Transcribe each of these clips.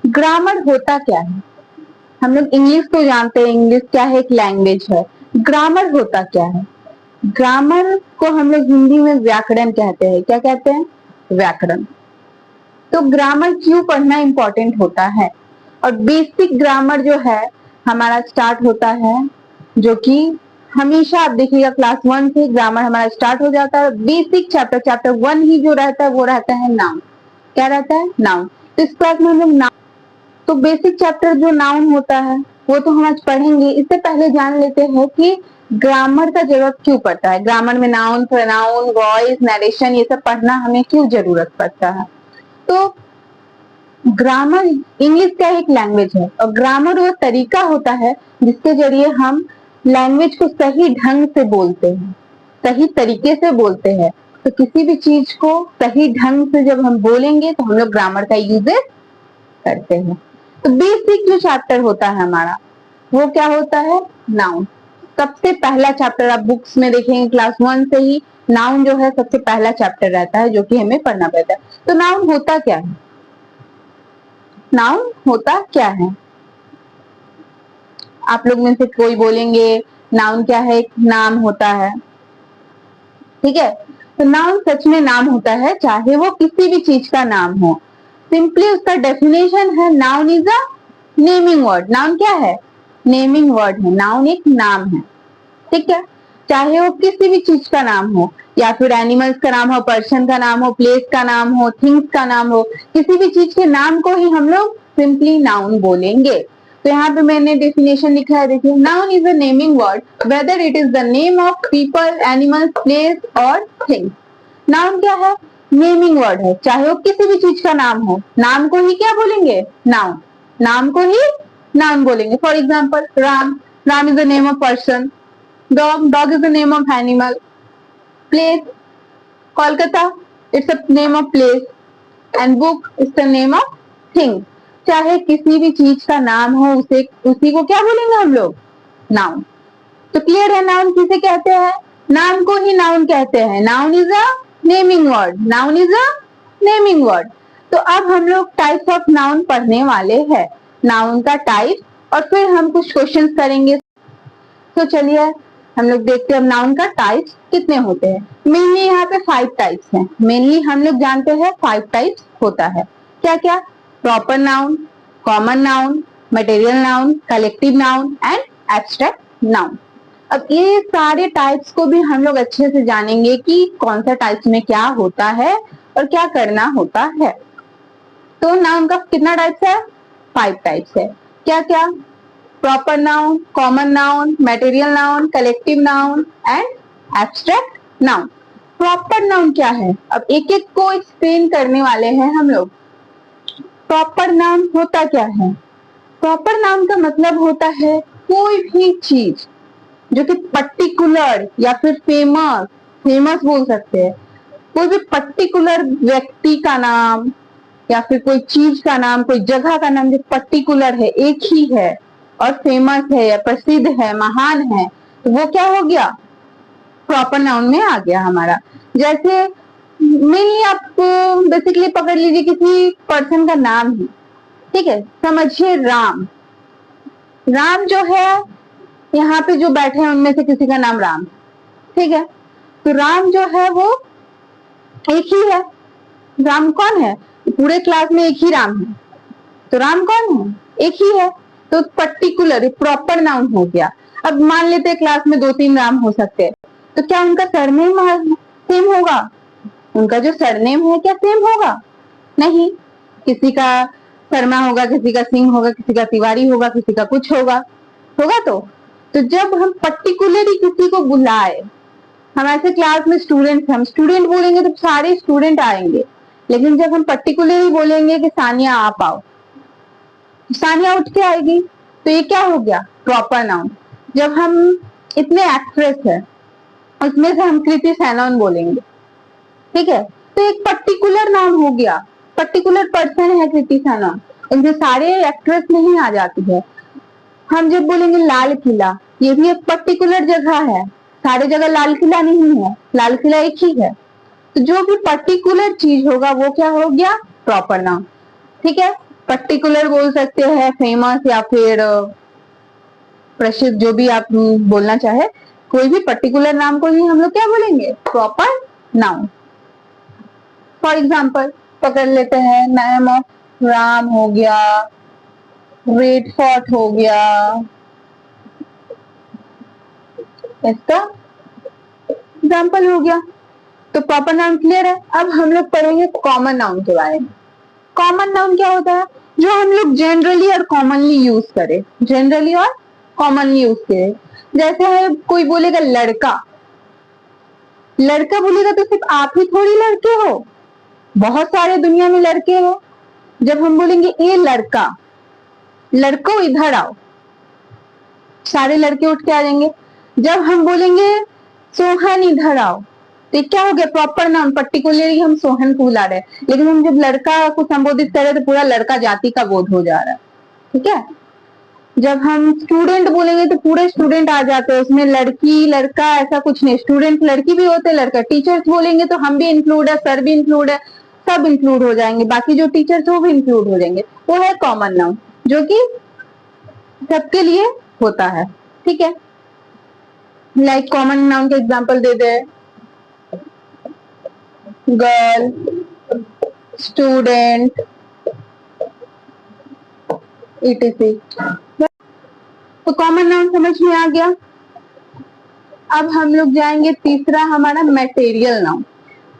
Grammar होता क्या है? हम लोग इंग्लिश को जानते हैं, इंग्लिश क्या है? एक लैंग्वेज है। ग्रामर होता क्या है? ग्रामर को हम लोग हिंदी में व्याकरण कहते हैं। क्या कहते हैं? व्याकरण। तो ग्रामर क्यों पढ़ना इंपॉर्टेंट होता है? और बेसिक ग्रामर जो है हमारा स्टार्ट होता है, जो कि हमेशा आप देखिएगा क्लास 1 से ग्रामर हमारा स्टार्ट हो जाता है। बेसिक चैप्टर 1 ही जो रहता है वो रहता है नाउन। क्या रहता है? नाउन। तो इस क्लास में हम लोग नाउन, तो बेसिक चैप्टर जो नाउन होता है वो तो हम आज पढ़ेंगे। इससे पहले जान लेते हैं कि ग्रामर का जरूरत क्यों पड़ता है। ग्रामर में नाउन, प्रोनाउन, वॉइस, नरेशन, ये सब पढ़ना हमें क्यों जरूरत पड़ता है। तो ग्रामर इंग्लिश का एक लैंग्वेज है और ग्रामर वो तरीका होता है जिसके जरिए हम लैंग्वेज को सही ढंग से बोलते हैं, सही तरीके से बोलते हैं। तो किसी भी चीज को सही ढंग से जब हम बोलेंगे तो हम लोग ग्रामर का यूज करते हैं। तो बेसिक जो चैप्टर होता है हमारा वो क्या होता है? नाउन। सबसे पहला चैप्टर आप बुक्स में देखेंगे क्लास 1 से ही नाउन जो है सबसे पहला चैप्टर रहता है जो कि हमें पढ़ना पड़ता है। तो नाउन होता क्या है? नाउन होता क्या है? आप लोग में से कोई बोलेंगे नाउन क्या है? एक नाम होता है। ठीक है, तो नाउन सच में नाम होता है, चाहे वो किसी भी चीज का नाम हो। सिंपली उसका डेफिनेशन है noun is a naming word. Noun क्या है? नेमिंग वर्ड है। नाउन एक नाम है। ठीक है, चाहे वो किसी भी चीज का नाम हो, या फिर एनिमल्स का नाम हो, पर्सन का नाम हो, प्लेस का नाम हो, थिंग्स का नाम हो, किसी भी चीज के नाम को ही हम लोग सिंपली नाउन बोलेंगे। तो यहाँ पे मैंने डेफिनेशन लिखा है, देखिए, noun is a naming word whether it is the name of people, animals, place और थिंग्स। नाउन क्या है? नेमिंग वर्ड है, चाहे वो किसी भी चीज का नाम हो, नाम को ही क्या बोलेंगे? नाउन। नाम को ही नाउन बोलेंगे। For example Ram, Ram is the name of person. Dog, dog is the name of animal. Place, Kolkata, it's a name of place. And book is the name of thing. चाहे किसी भी चीज का नाम हो, उसे उसी को क्या बोलेंगे हम लोग? नाउन। तो क्लियर है नाउन किसे कहते हैं? नाम को ही नाउन कहते हैं। Noun is a naming word. Noun is a naming word. तो अब हम लोग टाइप्स ऑफ नाउन पढ़ने वाले हैं, नाउन का टाइप, और फिर हम कुछ क्वेश्चंस करेंगे। तो चलिए हम लोग देखते हैं नाउन का टाइप्स कितने होते हैं। मेनली यहाँ पे 5 टाइप्स हैं। मेनली हम लोग जानते हैं 5 टाइप्स होता है। क्या क्या? Proper noun, common noun, material noun, collective noun and abstract noun. अब ये सारे टाइप्स को भी हम लोग अच्छे से जानेंगे कि कौन सा टाइप्स में क्या होता है और क्या करना होता है। तो नाउन का कितना टाइप्स है? 5 टाइप्स है। क्या क्या? Proper noun, common noun, material noun, collective noun and abstract noun. Proper noun क्या है? अब एक एक को एक्सप्लेन करने वाले हैं हम लोग। प्रॉपर नाउन होता क्या है? प्रॉपर नाउन का मतलब होता है कोई भी चीज जो कि पर्टिकुलर या फिर फेमस, फेमस बोल सकते हैं, कोई भी पर्टिकुलर व्यक्ति का नाम या फिर कोई चीज का नाम, कोई जगह का नाम जो पर्टिकुलर है, एक ही है और फेमस है या प्रसिद्ध है, महान है, तो वो क्या हो गया? प्रॉपर नाउन में आ गया हमारा। जैसे मेनली आप बेसिकली पकड़ लीजिए किसी पर्सन का नाम ही, ठीक है, समझिए राम। राम जो है, यहाँ पे जो बैठे हैं उनमें से किसी का नाम राम, ठीक है, तो राम जो है वो एक ही है। राम कौन है? पूरे क्लास में एक ही राम है, तो राम कौन है? एक ही है। तो पर्टिकुलर प्रॉपर नाउन हो गया। अब मान लेते हैं क्लास में 2-3 राम हो सकते हैं, तो क्या उनका सरनेम सेम होगा? उनका जो सरनेम है क्या सेम होगा? नहीं। किसी का शर्मा होगा, किसी का सिंह होगा, किसी का तिवारी होगा, किसी का कुछ होगा, होगा। तो जब हम पर्टिकुलरली किसी को बुलाए, हम ऐसे क्लास में स्टूडेंट, हम स्टूडेंट बोलेंगे तो सारे स्टूडेंट आएंगे, लेकिन जब हम पर्टिकुलरली बोलेंगे कि सानिया आप आओ, सानिया उठ के आएगी, तो ये क्या हो गया? Proper noun. जब हम इतने एक्ट्रेस है, उसमें से हम कृति सैनन बोलेंगे, ठीक है, तो एक पर्टिकुलर नाउन हो गया, पर्टिकुलर पर्सन है कृति सैनन, इनसे सारे एक्ट्रेस नहीं आ जाती है। हम जब बोलेंगे लाल किला, ये भी एक पर्टिकुलर जगह है, सारे जगह लाल किला नहीं है, लाल किला एक ही है। तो जो भी पर्टिकुलर चीज होगा वो क्या हो गया? Proper noun. ठीक है, पर्टिकुलर बोल सकते हैं, फेमस या फिर प्रसिद्ध, जो भी आप बोलना चाहे, कोई भी पर्टिकुलर नाम को ही हम लोग क्या बोलेंगे, प्रॉपर नाउन। फॉर एग्जाम्पल पकड़ लेते हैं, नेम ऑफ राम हो गया, रेड फोर्ट हो गया, इसका एग्जाम्पल हो गया। तो प्रॉपर नाउन क्लियर है। अब हम लोग पढ़ेंगे कॉमन नाउन के बारे में। कॉमन नाउन क्या होता है, जो हम लोग जनरली और कॉमनली यूज करें, जनरली और कॉमनली यूज करें। जैसे है कोई बोलेगा लड़का, लड़का बोलेगा तो सिर्फ आप ही थोड़ी लड़के हो, बहुत सारे दुनिया में लड़के हो। जब हम बोलेंगे ये लड़का, लड़को इधर आओ, सारे लड़के उठ के आ जाएंगे। जब हम बोलेंगे सोहन इधर आओ, तो क्या हो गया, प्रॉपर नाउन, पर्टिकुलरली हम सोहन को बुला रहे हैं। लेकिन हम जब लड़का को संबोधित कर रहे हैं तो पूरा लड़का जाति का बोध हो जा रहा है, ठीक है। जब हम स्टूडेंट बोलेंगे तो पूरे स्टूडेंट आ जाते हैं, उसमें लड़की लड़का ऐसा कुछ नहीं, स्टूडेंट लड़की भी होते हैं, लड़का। टीचर्स बोलेंगे तो हम भी इंक्लूड है, सर भी इंक्लूड है, सब इंक्लूड हो जाएंगे, बाकी जो टीचर्स वो भी इंक्लूड हो जाएंगे। वो है कॉमन नाउन, जो कि सबके लिए होता है, ठीक है। लाइक कॉमन नाउन के एग्जाम्पल दे दे, गर्ल, स्टूडेंट, etc। तो कॉमन नाउन समझ में आ गया। अब हम लोग जाएंगे तीसरा हमारा मटेरियल नाउन।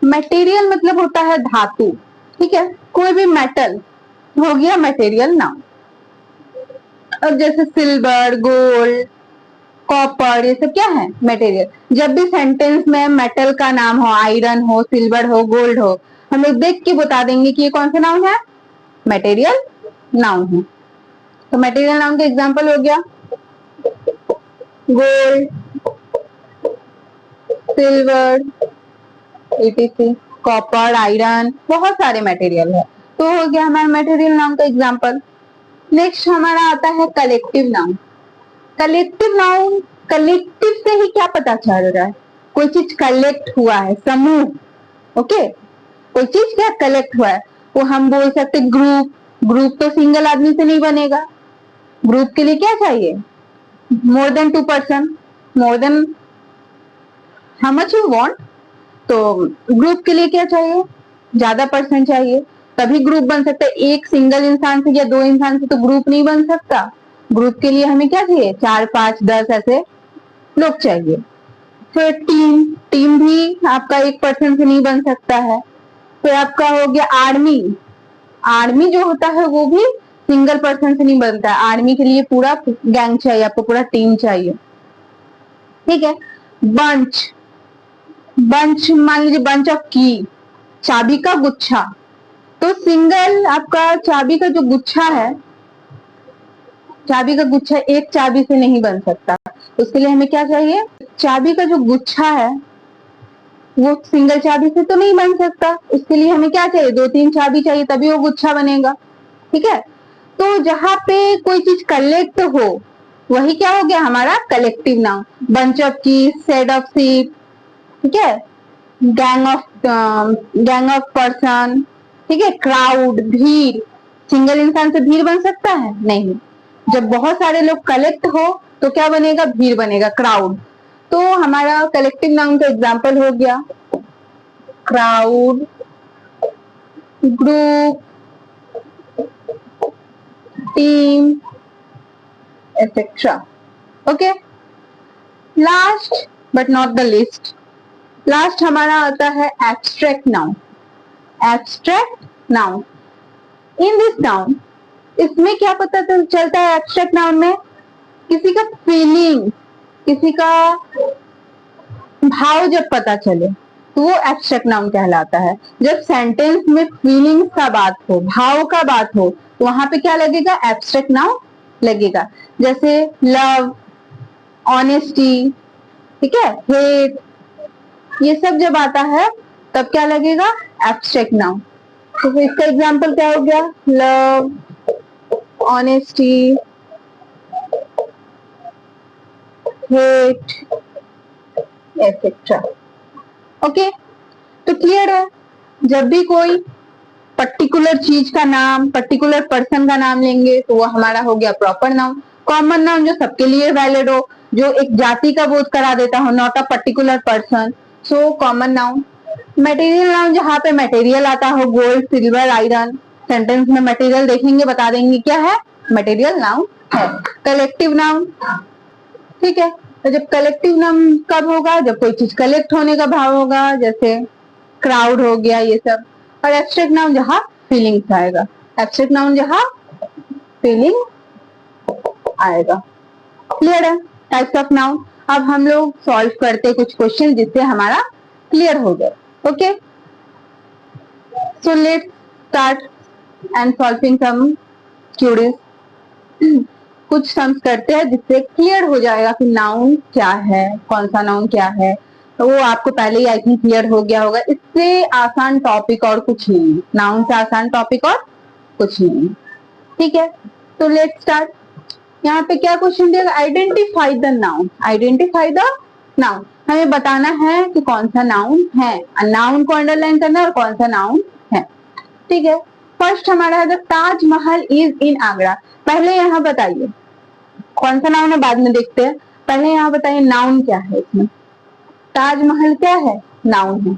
मटेरियल मतलब होता है धातु, ठीक है, कोई भी मेटल हो गया मटेरियल नाउन। अब जैसे सिल्वर, गोल्ड, कॉपर, ये सब क्या है, मटेरियल। जब भी सेंटेंस में मेटल का नाम हो, आयरन हो, सिल्वर हो, गोल्ड हो, हम लोग देख के बता देंगे कि ये कौन सा नाउन है, मटेरियल नाउन है। तो मटेरियल नाउन का एग्जांपल हो गया gold, silver, etc, copper, iron, बहुत सारे मटेरियल है। तो हो गया हमारा मटेरियल नाउन का एग्जांपल। नेक्स्ट हमारा आता है collective noun. Collective noun, collective से ही क्या पता चल रहा है, कोई चीज कलेक्ट हुआ है, समूह, ओके, कोई चीज क्या कलेक्ट हुआ है। वो हम बोल सकते ग्रुप, ग्रुप तो सिंगल आदमी से नहीं बनेगा, ग्रुप के लिए क्या चाहिए, more than 2 person, more than how much you want. तो ग्रुप के लिए क्या चाहिए, ज्यादा पर्सन चाहिए, तभी ग्रुप बन सकता है। एक सिंगल इंसान से या 2 इंसान से तो ग्रुप नहीं बन सकता। ग्रुप के लिए हमें क्या चाहिए, 4, 5, 10 ऐसे लोग चाहिए। फिर टीम, टीम भी आपका एक पर्सन से नहीं बन सकता है। फिर आपका हो गया आर्मी, आर्मी जो होता है वो भी सिंगल पर्सन से नहीं बनता है, आर्मी के लिए पूरा गैंग चाहिए, आपको पूरा टीम चाहिए, ठीक है। बंच, बंच मान लीजिए बंच ऑफ की, चाबी का गुच्छा, तो सिंगल आपका चाबी का जो गुच्छा है, चाबी का गुच्छा एक चाबी से नहीं बन सकता। उसके लिए हमें क्या चाहिए, चाबी का जो गुच्छा है वो सिंगल चाबी से तो नहीं बन सकता, उसके लिए हमें क्या चाहिए, 2-3 चाबी चाहिए, तभी वो गुच्छा बनेगा, ठीक है। तो जहां पे कोई चीज कलेक्ट हो वही क्या हो गया हमारा कलेक्टिव नाउन। बंच ऑफ की, सेट ऑफ सीप, ठीक है, गैंग ऑफ पर्सन, ठीक है, क्राउड, भीड़। सिंगल इंसान से भीड़ बन सकता है, नहीं। जब बहुत सारे लोग कलेक्ट हो तो क्या बनेगा, भीड़ बनेगा, क्राउड। तो हमारा कलेक्टिव नाउन का एग्जांपल हो गया crowd, group, team, etcetera, okay. Last but not the list, last हमारा आता है abstract noun. Abstract noun, in this noun, इसमें क्या पता चलता है एब्स्ट्रैक्ट नाउन में, किसी का फीलिंग, किसी का भाव जब पता चले तो वो एब्स्ट्रैक्ट नाउन कहलाता है। जब सेंटेंस में फीलिंग्स का बात हो, भाव का बात हो, तो वहां पे क्या लगेगा, एब्स्ट्रैक्ट नाउन लगेगा। जैसे लव, ऑनेस्टी, ठीक है, हेट, ये सब जब आता है तब क्या लगेगा, एब्स्ट्रैक्ट नाउन। तो इसका एग्जांपल क्या हो गया, love, honesty, hate, etcetera, okay. तो क्लियर है, जब भी कोई पर्टिकुलर चीज का नाम, पर्टिकुलर पर्सन का नाम लेंगे तो वो हमारा हो गया प्रॉपर नाउन। कॉमन नाउन जो सबके लिए वैलिड हो, जो एक जाति का बोध करा देता हो, not a particular person, so common noun. Material noun जहाँ पे मटेरियल आता हो, गोल्ड, सिल्वर, आयरन, सेंटेंस में मटेरियल देखेंगे बता देंगे क्या है, मटेरियल नाउन है। कलेक्टिव नाउन, ठीक है, तो जब कलेक्टिव नाउन कब होगा, जब कोई चीज कलेक्ट होने का भाव होगा, जैसे क्राउड हो गया ये सब। और एब्स्ट्रैक्ट नाउन जहाँ फीलिंग्स आएगा, एब्स्ट्रैक्ट नाउन जहाँ फीलिंग आएगा। क्लियर है टाइप्स ऑफ नाउन। अब हम लोग सॉल्व करते कुछ क्वेश्चन जिससे हमारा क्लियर हो जाए। Okay, so let's start and solving some queries. कुछ सम्स करते हैं जिससे क्लियर हो जाएगा कि नाउन क्या है, कौन सा नाउन क्या है। तो वो आपको पहले ही आई थिंक क्लियर हो गया होगा। इससे आसान टॉपिक और कुछ नहीं है, नाउन से आसान टॉपिक और कुछ नहीं है। ठीक है, तो लेट्स स्टार्ट। यहाँ पे क्या क्वेश्चन दिया, identify the noun. Identify the noun, हमें बताना है कि कौन सा नाउन है, नाउन को अंडरलाइन करना है और कौन सा नाउन है। ठीक है, फर्स्ट हमारा है the Taj Mahal is in Agra. पहले यहाँ बताइए कौन सा नाउन है, बाद में देखते हैं। पहले यहाँ बताइए नाउन क्या है इसमें। ताजमहल क्या है, नाउन है,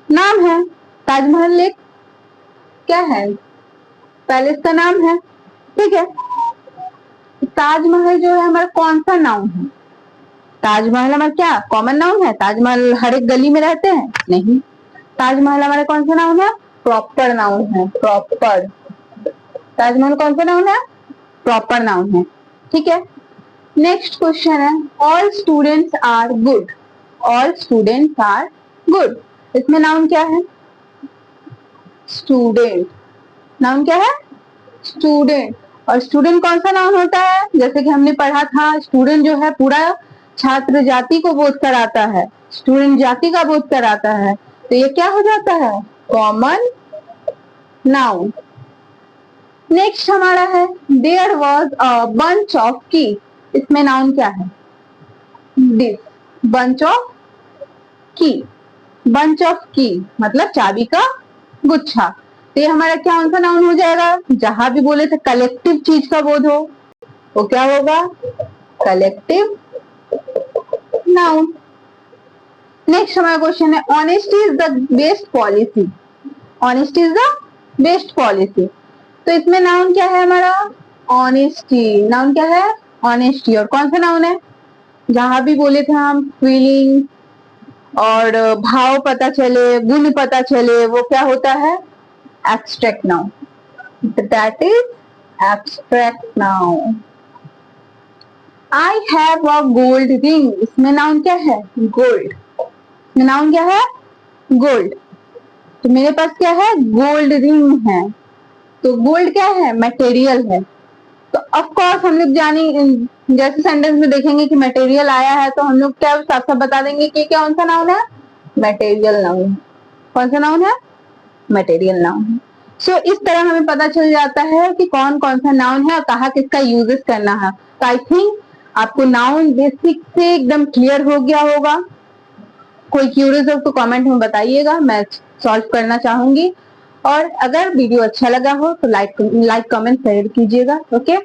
नाम है। ताजमहल एक क्या है, पैलेस का नाम है। ठीक है, ताजमहल जो है हमारा कौन सा नाउन है, ताजमहल हमारा क्या कॉमन नाउन है, ताजमहल हर एक गली में रहते हैं, नहीं। ताजमहल हमारा कौन सा नाउन है, प्रॉपर नाउन है, प्रॉपर। ताजमहल कौन सा नाउन है, प्रॉपर नाउन है। ठीक है, नेक्स्ट क्वेश्चन है all students are good. All students are good, इसमें नाउन क्या है, स्टूडेंट। नाउन क्या है, स्टूडेंट। और स्टूडेंट कौन सा नाउन होता है, जैसे कि हमने पढ़ा था, स्टूडेंट जो है पूरा छात्र जाति को बोध कराता है, स्टूडेंट जाति का बोध कराता है, तो ये क्या हो जाता है, कॉमन नाउन। नेक्स्ट हमारा है there was a bunch of key. इसमें नाउन क्या है, this, bunch of key. Bunch of key मतलब चाबी का गुच्छा। तो ये हमारा क्या कौन सा नाउन हो जाएगा, जहां भी बोले थे कलेक्टिव चीज का बोध हो वो क्या होगा, कलेक्टिव नाउन। नेक्स्ट हमारा क्वेश्चन है honesty is the best policy. Honesty is the best policy, तो इसमें नाउन क्या है हमारा, ऑनेस्टी। नाउन क्या है, ऑनेस्टी। और कौन सा नाउन है, जहां भी बोले थे हम फीलिंग और भाव पता चले, गुण पता चले, वो क्या होता है, abstract noun. That is abstract noun. I have a gold ring. इसमें नाउन क्या है, गोल्ड। इसमें नाउन क्या है, गोल्ड। तो मेरे पास क्या है, गोल्ड रिंग है। तो गोल्ड क्या है, मटेरियल है। तो ऑफ कोर्स हम लोग जाने, जैसे सेंटेंस में देखेंगे कि मटेरियल आया है तो हम लोग क्या साफ साफ बता देंगे कि क्या कौन सा नाउन है, मटेरियल नाउन। कौन सा नाउन है, मटेरियल नाउन है। सो इस तरह हमें पता चल जाता है कि कौन कौन सा नाउन है और कहाँ किसका यूजेस करना है। तो आई थिंक आपको नाउन बेसिक से एकदम क्लियर हो गया होगा। कोई क्यूरियस हो तो कमेंट में बताइएगा, मैं सॉल्व करना चाहूंगी। और अगर वीडियो अच्छा लगा हो तो लाइक कमेंट शेयर कीजिएगा। ओके।